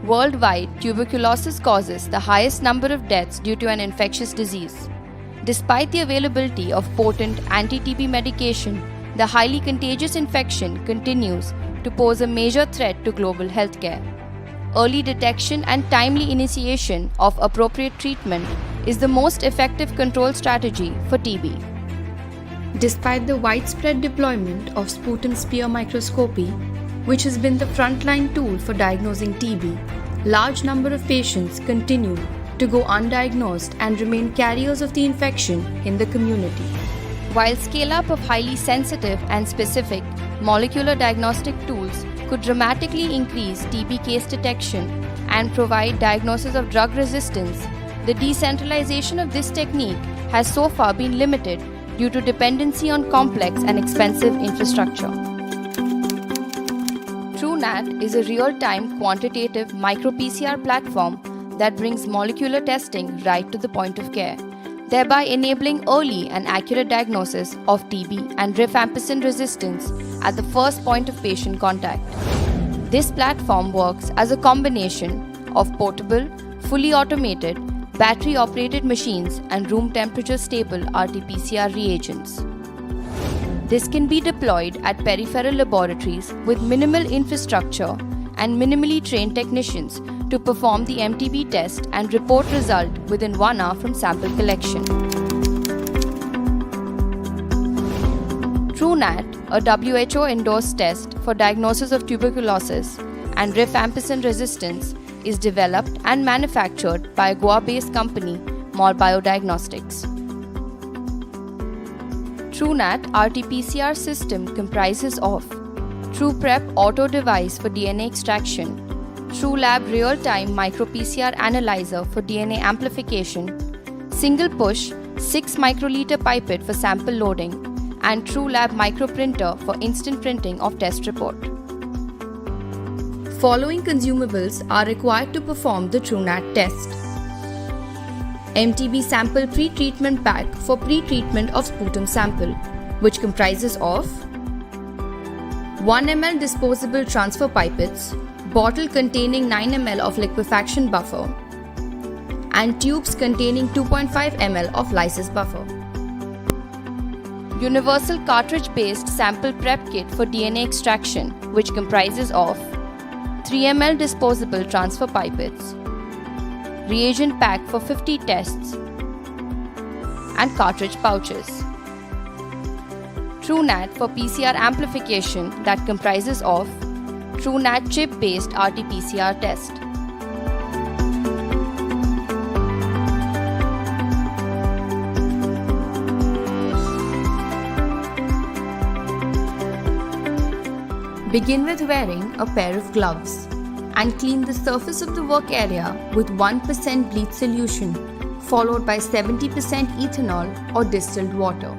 Worldwide, tuberculosis causes the highest number of deaths due to an infectious disease. Despite the availability of potent anti-TB medication, the highly contagious infection continues to pose a major threat to global healthcare. Early detection and timely initiation of appropriate treatment is the most effective control strategy for TB. Despite the widespread deployment of sputum spear microscopy, which has been the frontline tool for diagnosing TB, large number of patients continue to go undiagnosed and remain carriers of the infection in the community. While scale-up of highly sensitive and specific molecular diagnostic tools could dramatically increase TB case detection and provide diagnosis of drug resistance, the decentralization of this technique has so far been limited due to dependency on complex and expensive infrastructure. TrueNat is a real-time quantitative micro-PCR platform that brings molecular testing right to the point of care, thereby enabling early and accurate diagnosis of TB and rifampicin resistance at the first point of patient contact. This platform works as a combination of portable, fully automated, battery-operated machines and room temperature stable RT-PCR reagents. This can be deployed at peripheral laboratories with minimal infrastructure and minimally trained technicians to perform the MTB test and report result within 1 hour from sample collection. TrueNat, a WHO-endorsed test for diagnosis of tuberculosis and rifampicin resistance, is developed and manufactured by a Goa-based company, Mall Biodiagnostics. TrueNat RT-PCR system comprises of TruePrep auto device for DNA extraction, TrueLab real-time micro-PCR analyzer for DNA amplification, single push 6 microliter pipette for sample loading, and TrueLab microprinter for instant printing of test report. Following consumables are required to perform the TrueNat test. MTB sample pre-treatment pack for pre-treatment of sputum sample, which comprises of 1 ml disposable transfer pipettes, bottle containing 9 ml of liquefaction buffer, and tubes containing 2.5 ml of lysis buffer. Universal cartridge-based sample prep kit for DNA extraction, which comprises of 3 ml disposable transfer pipettes, reagent pack for 50 tests, and cartridge pouches. TrueNat for PCR amplification that comprises of TrueNat chip-based RT-PCR test. Begin with wearing a pair of gloves and clean the surface of the work area with 1% bleach solution, followed by 70% ethanol or distilled water.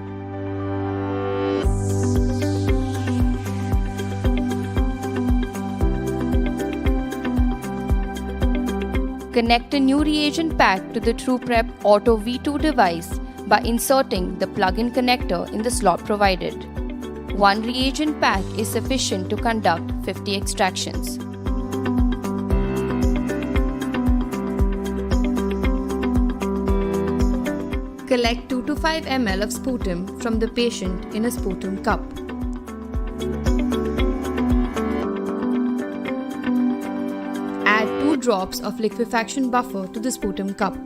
Connect a new reagent pack to the TruePrep Auto V2 device by inserting the plug-in connector in the slot provided. 1 reagent pack is sufficient to conduct 50 extractions. Collect 2 to 5 ml of sputum from the patient in a sputum cup. Add 2 drops of liquefaction buffer to the sputum cup.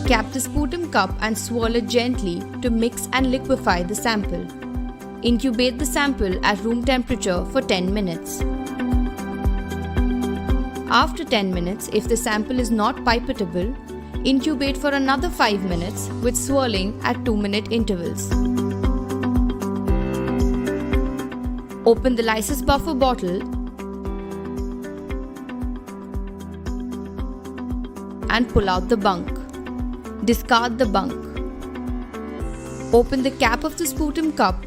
Cap the sputum cup and swirl it gently to mix and liquefy the sample. Incubate the sample at room temperature for 10 minutes. After 10 minutes, if the sample is not pipetable, incubate for another 5 minutes with swirling at 2-minute intervals. Open the lysis buffer bottle and pull out the bunk. Discard the bunk. Open the cap of the sputum cup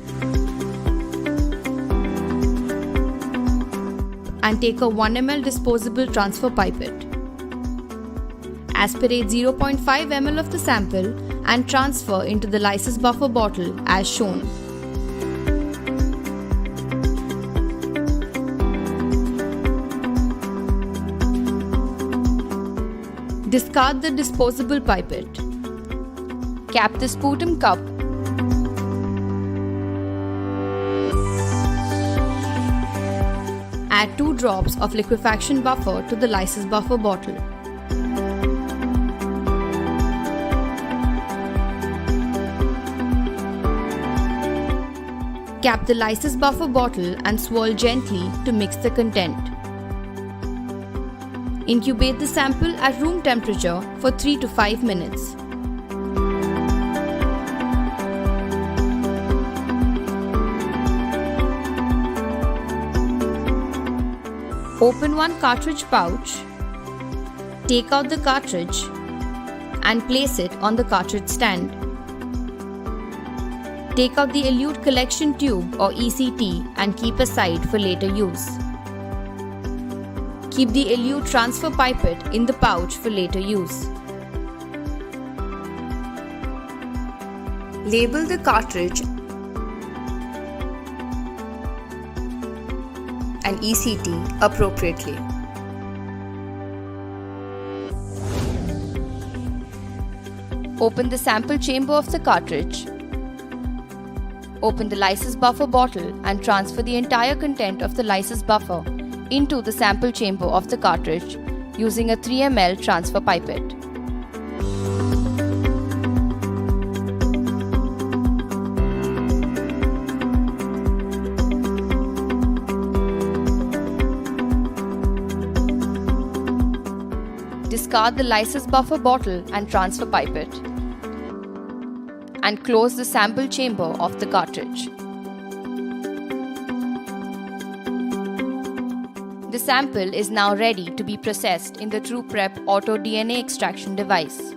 and take a 1 ml disposable transfer pipette. Aspirate 0.5 ml of the sample and transfer into the lysis buffer bottle as shown. Discard the disposable pipette. Cap the sputum cup. Add 2 drops of liquefaction buffer to the lysis buffer bottle. Cap the lysis buffer bottle and swirl gently to mix the content. Incubate the sample at room temperature for 3 to 5 minutes. Open one cartridge pouch, take out the cartridge and place it on the cartridge stand. Take out the elute collection tube or ECT and keep aside for later use. Keep the elute transfer pipette in the pouch for later use. Label the cartridge and ECT appropriately. Open the sample chamber of the cartridge. Open the lysis buffer bottle and transfer the entire content of the lysis buffer into the sample chamber of the cartridge using a 3 ml transfer pipette. Discard the lysis buffer bottle and transfer pipette and close the sample chamber of the cartridge. The sample is now ready to be processed in the TruePrep Auto DNA Extraction device.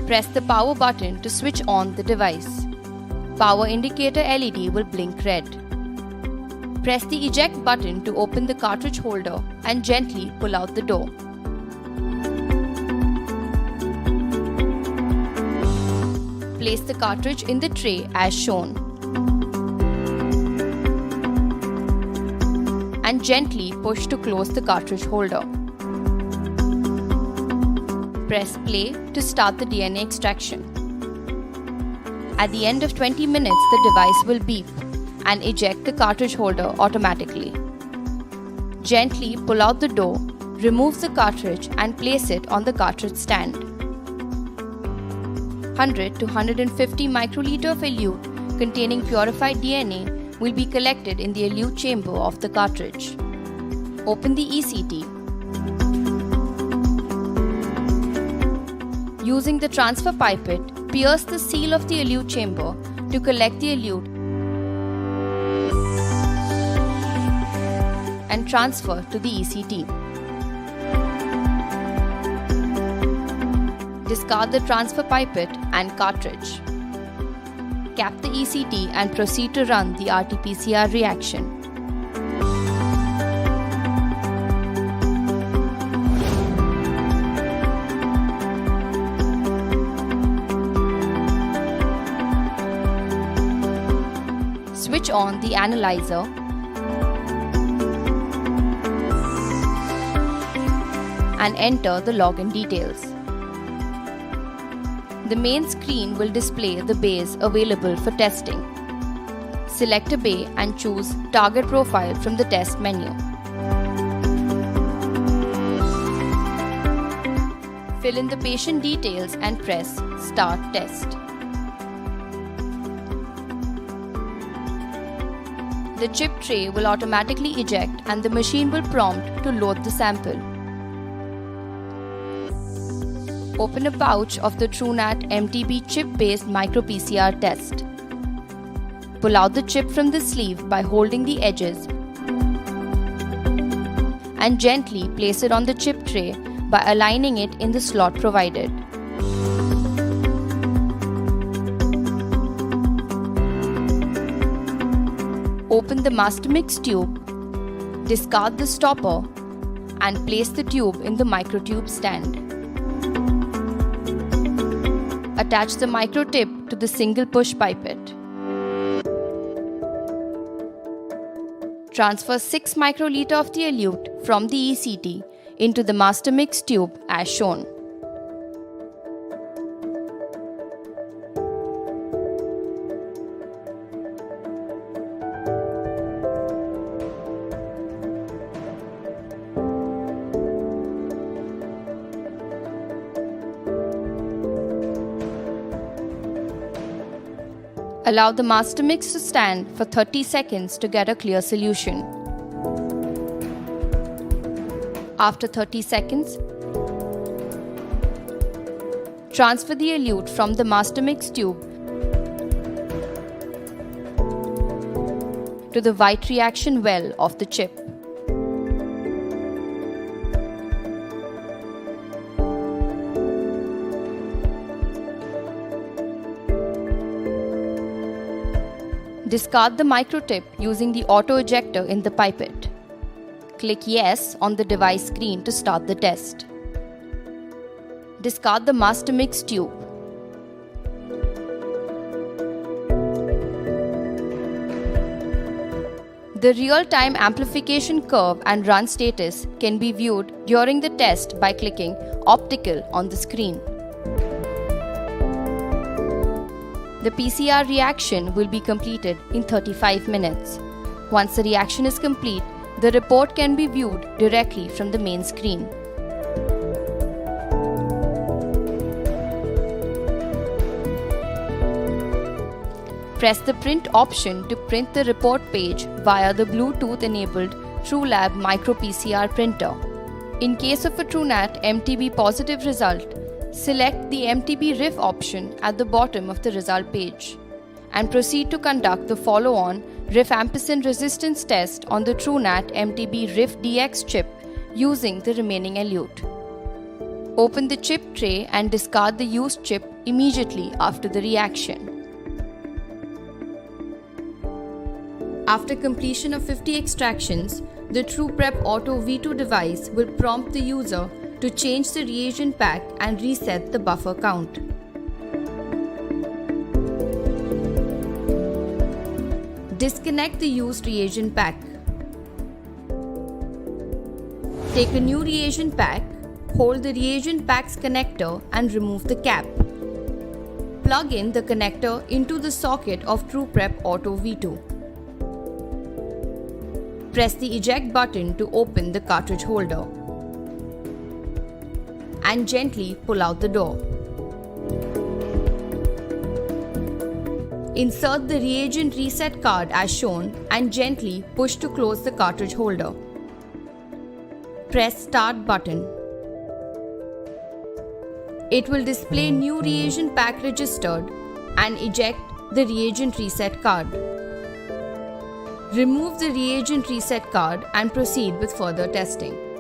Press the power button to switch on the device. Power indicator LED will blink red. Press the eject button to open the cartridge holder and gently pull out the door. Place the cartridge in the tray as shown and gently push to close the cartridge holder. Press play to start the DNA extraction. At the end of 20 minutes, the device will beep and eject the cartridge holder automatically. Gently pull out the door, remove the cartridge and place it on the cartridge stand. 100 to 150 microliter of elute containing purified DNA will be collected in the elute chamber of the cartridge. Open the ECT. Using the transfer pipette, pierce the seal of the elute chamber to collect the elute and transfer to the ECT. Discard the transfer pipette and cartridge. Cap the ECT and proceed to run the RT-PCR reaction. Switch on the analyzer and enter the login details. The main screen will display the bays available for testing. Select a bay and choose Target Profile from the test menu. Fill in the patient details and press Start Test. The chip tray will automatically eject and the machine will prompt to load the sample. Open a pouch of the TrueNat MTB chip-based micro-PCR test. Pull out the chip from the sleeve by holding the edges and gently place it on the chip tray by aligning it in the slot provided. Open the master mix tube, discard the stopper and place the tube in the microtube stand. Attach the microtip to the single push pipette. Transfer 6 microliter of the elute from the ECT into the master mix tube as shown. Allow the master mix to stand for 30 seconds to get a clear solution. After 30 seconds, transfer the elute from the master mix tube to the white reaction well of the chip. Discard the microtip using the auto ejector in the pipette. Click Yes on the device screen to start the test. Discard the master mix tube. The real-time amplification curve and run status can be viewed during the test by clicking Optical on the screen. The PCR reaction will be completed in 35 minutes. Once the reaction is complete, the report can be viewed directly from the main screen. Press the print option to print the report page via the Bluetooth-enabled TrueLab Micro PCR printer. In case of a TrueNAT MTB positive result, select the MTB RIF option at the bottom of the result page and proceed to conduct the follow-on rifampicin resistance test on the TrueNAT MTB RIF DX chip using the remaining elute. Open the chip tray and discard the used chip immediately after the reaction. After completion of 50 extractions, the TruePrep Auto V2 device will prompt the user to change the reagent pack and reset the buffer count. Disconnect the used reagent pack. Take a new reagent pack, hold the reagent pack's connector and remove the cap. Plug in the connector into the socket of TruePrep Auto V2. Press the eject button to open the cartridge holder and gently pull out the door. Insert the reagent reset card as shown and gently push to close the cartridge holder. Press Start button. It will display new reagent pack registered and eject the reagent reset card. Remove the reagent reset card and proceed with further testing.